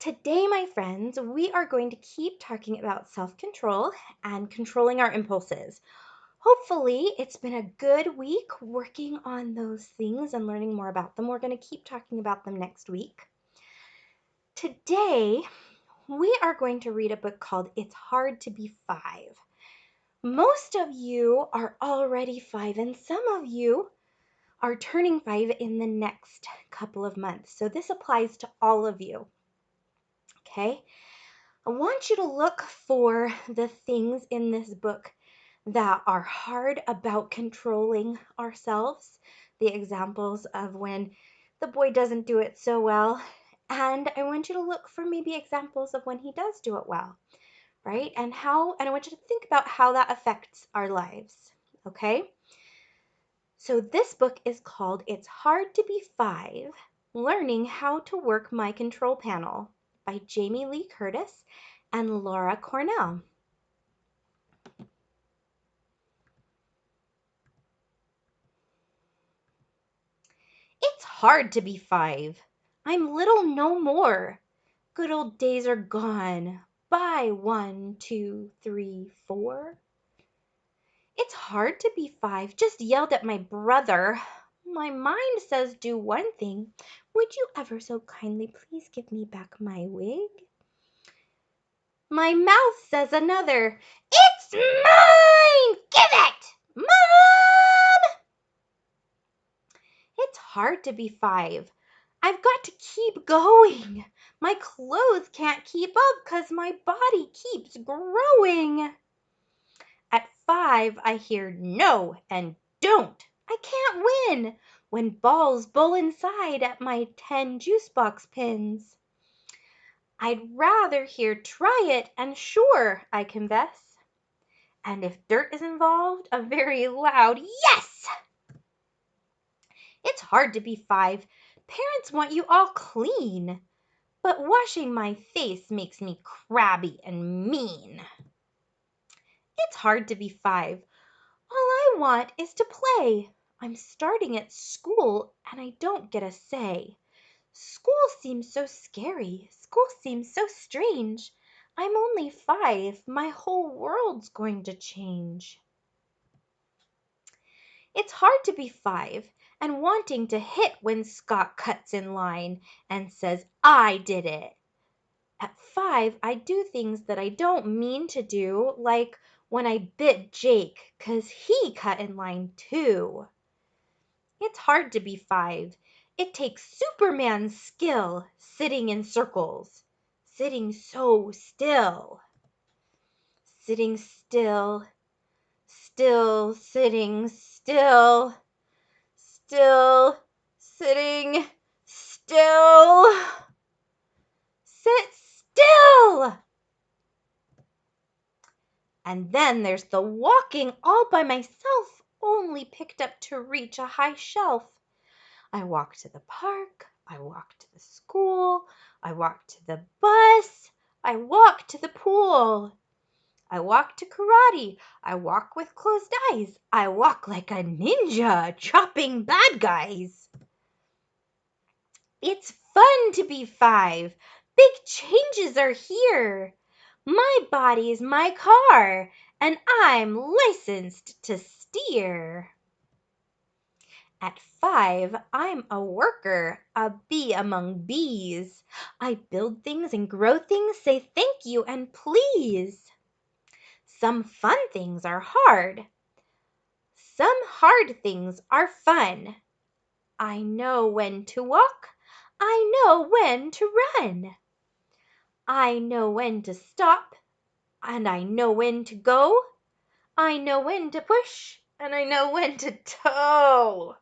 Today, my friends, we are going to keep talking about self-control and controlling our impulses. Hopefully, it's been a good week working on those things and learning more about them. We're going to keep talking about them next week. Today, we are going to read a book called It's Hard to Be 5. Most of you are already 5, and some of you are turning 5 in the next couple of months. So this applies to all of you. Okay? I want you to look for the things in this book that are hard about controlling ourselves, the examples of when the boy doesn't do it so well, and I want you to look for maybe examples of when he does do it well, right? And I want you to think about how that affects our lives, okay? So this book is called It's Hard to Be 5, Learning How to Work My Control Panel by Jamie Lee Curtis and Laura Cornell. It's hard to be 5. I'm little no more. Good old days are gone. Bye, 1, 2, 3, 4. It's hard to be 5. Just yelled at my brother. My mind says do one thing. Would you ever so kindly please give me back my wig? My mouth says another. It's mine! Give it! Mom! It's hard to be 5. I've got to keep going. My clothes can't keep up because my body keeps growing. At 5, I hear no and don't. I can't win when balls bowl inside at my 10 juice box pins. I'd rather hear try it and sure, I confess. And if dirt is involved, a very loud yes! It's hard to be 5. Parents want you all clean. But washing my face makes me crabby and mean. It's hard to be 5. All I want is to play. I'm starting at school and I don't get a say. School seems so scary. School seems so strange. I'm only 5. My whole world's going to change. It's hard to be 5 and wanting to hit when Scott cuts in line and says, I did it. At 5, I do things that I don't mean to do, like when I bit Jake 'cause he cut in line too. It's hard to be 5. It takes Superman skill sitting in circles, sitting so still. Sitting still, still sitting still, still sitting still. Sit still! And then there's the walking all by myself, only picked up to reach a high shelf. I walk to the park, I walk to the school, I walk to the bus, I walk to the pool. I walk to karate, I walk with closed eyes, I walk like a ninja, chopping bad guys. It's fun to be 5. Big changes are here. My body's my car, and I'm licensed to steer. At 5, I'm a worker, a bee among bees. I build things and grow things, say thank you and please. Some fun things are hard. Some hard things are fun. I know when to walk. I know when to run. I know when to stop, and I know when to go. I know when to push, and I know when to tow.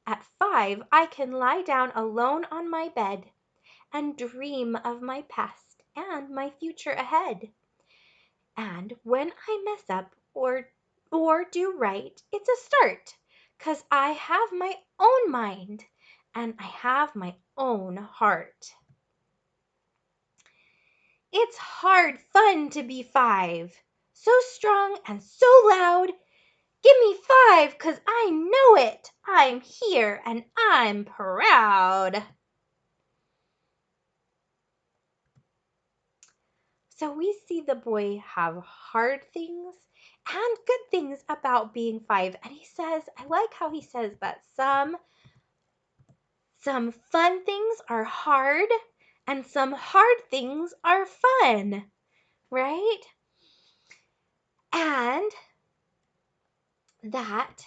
At 5, I can lie down alone on my bed and dream of my past and my future ahead. And when I mess up or do right, it's a start, 'cause I have my own mind and I have my own heart. It's hard fun to be 5. So strong and so loud. Give me 5, 'cause I know it. I'm here and I'm proud. So we see the boy have hard things and good things about being 5. And he says, I like how he says that some fun things are hard and some hard things are fun, right? And that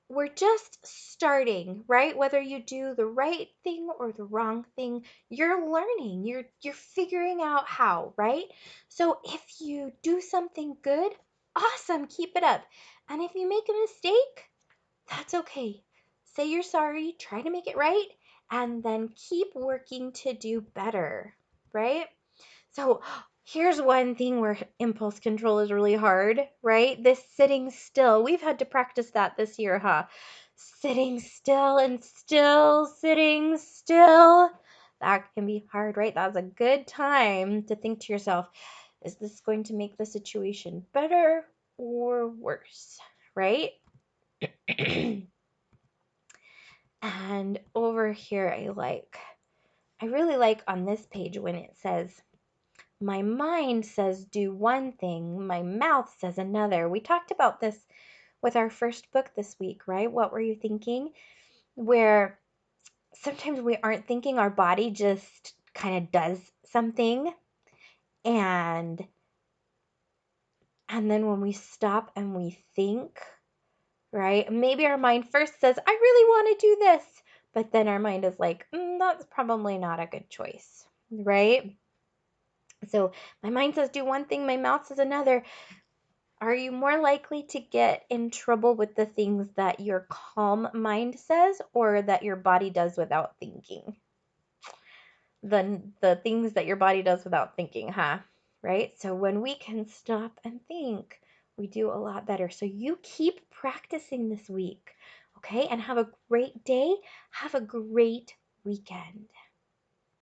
we're just starting, right? Whether you do the right thing or the wrong thing, you're learning. You're figuring out how, right? So if you do something good, awesome, keep it up. And if you make a mistake, that's okay. Say you're sorry, try to make it right, and then keep working to do better, right? So here's one thing where impulse control is really hard, right? This sitting still. We've had to practice that this year, huh? Sitting still and still, sitting still. That can be hard, right? That's a good time to think to yourself, is this going to make the situation better or worse, right? And over here, I really like on this page when it says, my mind says do one thing, my mouth says another. We talked about this with our first book this week, right? What were you thinking? Where sometimes we aren't thinking, our body just kind of does something. And then when we stop and we think, right? Maybe our mind first says, I really want to do this. But then our mind is like, that's probably not a good choice, right? So my mind says do one thing, my mouth says another. Are you more likely to get in trouble with the things that your calm mind says or that your body does without thinking? The things that your body does without thinking, huh? Right? So when we can stop and think, we do a lot better. So you keep practicing this week, okay? And have a great day. Have a great weekend.